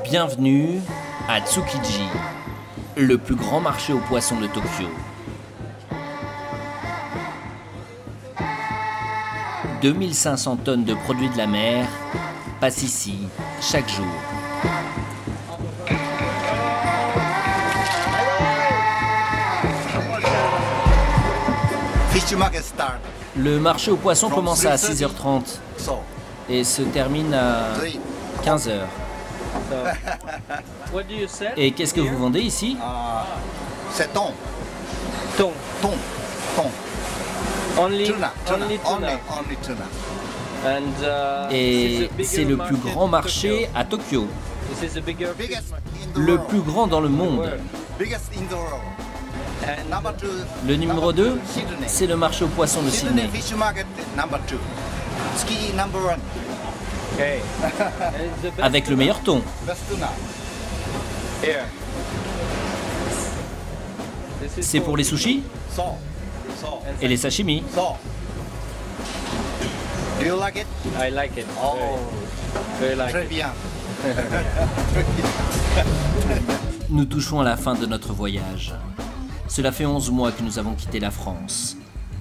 Bienvenue à Tsukiji, le plus grand marché aux poissons de Tokyo. 2500 tonnes de produits de la mer passent ici chaque jour. Le marché aux poissons commence à 6h30 et se termine à 15h. Et qu'est-ce que vous vendez ici? C'est thon. Thon. Thon. Thon. Only Tuna. only tuna. Only tuna. And, Et c'est le plus grand marché à Tokyo, le plus grand dans le monde. Biggest in the world. Number two. Le numéro 2, Sydney. c'est le marché aux poissons de Sydney Sydney. Fish Market number 2. Ski number 1. Okay. Avec le meilleur thon. Best tuna. Here. C'est pour les sushis Salt. Salt. et les sashimi. Salt. Do you like it? I like it. Oh, Very like très it. bien. Nous touchons à la fin de notre voyage. Cela fait 11 mois que nous avons quitté la France.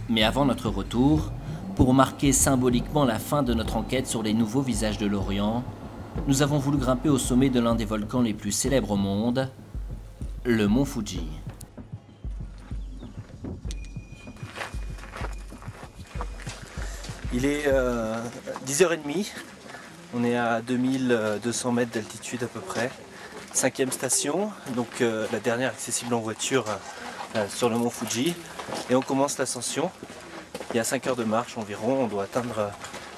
Mais avant notre retour, pour marquer symboliquement la fin de notre enquête sur les nouveaux visages de l'Orient, nous avons voulu grimper au sommet de l'un des volcans les plus célèbres au monde, le mont Fuji. Il est 10h30, on est à 2200 mètres d'altitude à peu près. 5e station, donc la dernière accessible en voiture sur le mont Fuji. Et on commence l'ascension. Il y a 5 heures de marche environ, on doit atteindre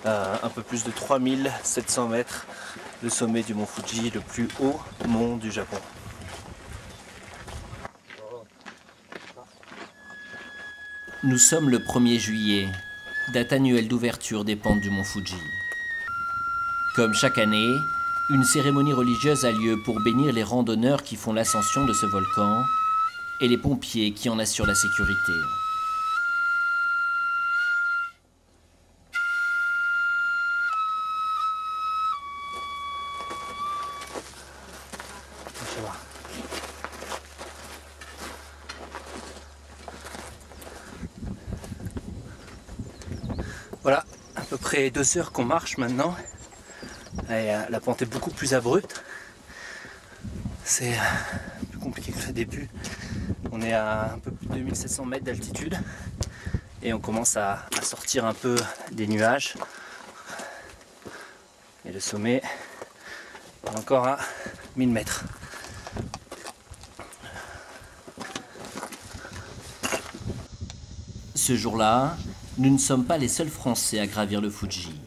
un peu plus de 3700 mètres, le sommet du mont Fuji, le plus haut mont du Japon. Nous sommes le 1er juillet, date annuelle d'ouverture des pentes du mont Fuji. Comme chaque année, une cérémonie religieuse a lieu pour bénir les randonneurs qui font l'ascension de ce volcan et les pompiers qui en assurent la sécurité. Voilà, à peu près 2 heures qu'on marche maintenant. Et, la pente est beaucoup plus abrupte. C'est plus compliqué que le début. On est à un peu plus de 2700 mètres d'altitude. Et on commence à sortir un peu des nuages. Et le sommet est encore à 1000 mètres. Ce jour-là, nous ne sommes pas les seuls Français à gravir le Fuji.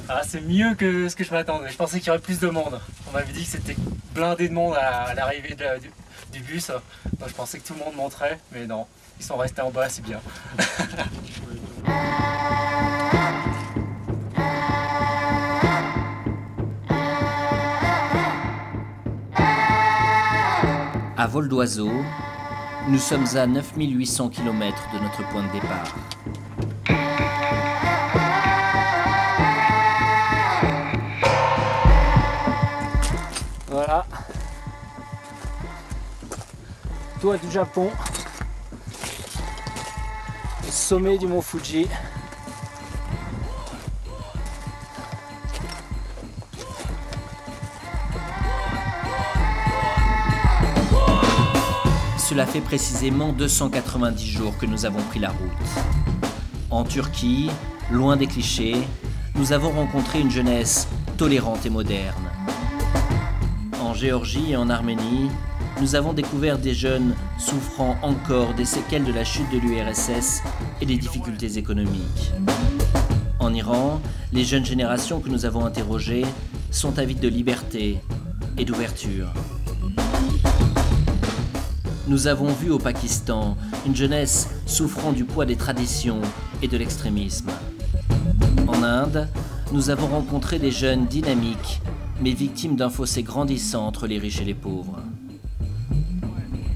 Ah, c'est mieux que ce que je m'attendais. Je pensais qu'il y aurait plus de monde. On m'avait dit que c'était blindé de monde à l'arrivée du bus. Donc je pensais que tout le monde monterait, mais non. Ils sont restés en bas, c'est bien. À vol d'oiseau, nous sommes à 9800 km de notre point de départ. Voilà. Toit du Japon. Sommet du mont Fuji. Cela fait précisément 290 jours que nous avons pris la route. En Turquie, loin des clichés, nous avons rencontré une jeunesse tolérante et moderne. En Géorgie et en Arménie, nous avons découvert des jeunes souffrant encore des séquelles de la chute de l'URSS et des difficultés économiques. En Iran, les jeunes générations que nous avons interrogées sont avides de liberté et d'ouverture. Nous avons vu au Pakistan une jeunesse souffrant du poids des traditions et de l'extrémisme. En Inde, nous avons rencontré des jeunes dynamiques, mais victimes d'un fossé grandissant entre les riches et les pauvres.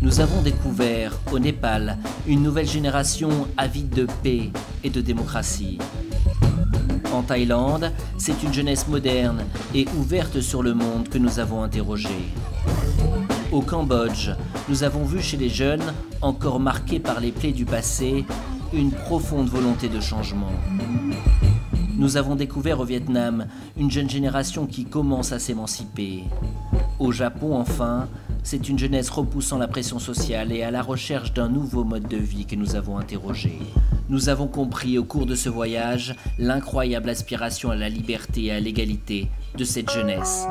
Nous avons découvert, au Népal, une nouvelle génération avide de paix et de démocratie. En Thaïlande, c'est une jeunesse moderne et ouverte sur le monde que nous avons interrogée. Au Cambodge, nous avons vu chez les jeunes, encore marqués par les plaies du passé, une profonde volonté de changement. Nous avons découvert au Vietnam une jeune génération qui commence à s'émanciper. Au Japon, enfin, c'est une jeunesse repoussant la pression sociale et à la recherche d'un nouveau mode de vie que nous avons interrogé. Nous avons compris au cours de ce voyage l'incroyable aspiration à la liberté et à l'égalité de cette jeunesse.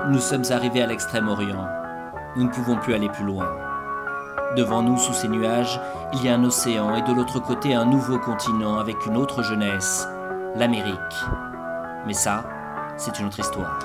Nous sommes arrivés à l'Extrême-Orient. Nous ne pouvons plus aller plus loin. Devant nous, sous ces nuages, il y a un océan et de l'autre côté un nouveau continent avec une autre jeunesse, l'Amérique. Mais ça, c'est une autre histoire.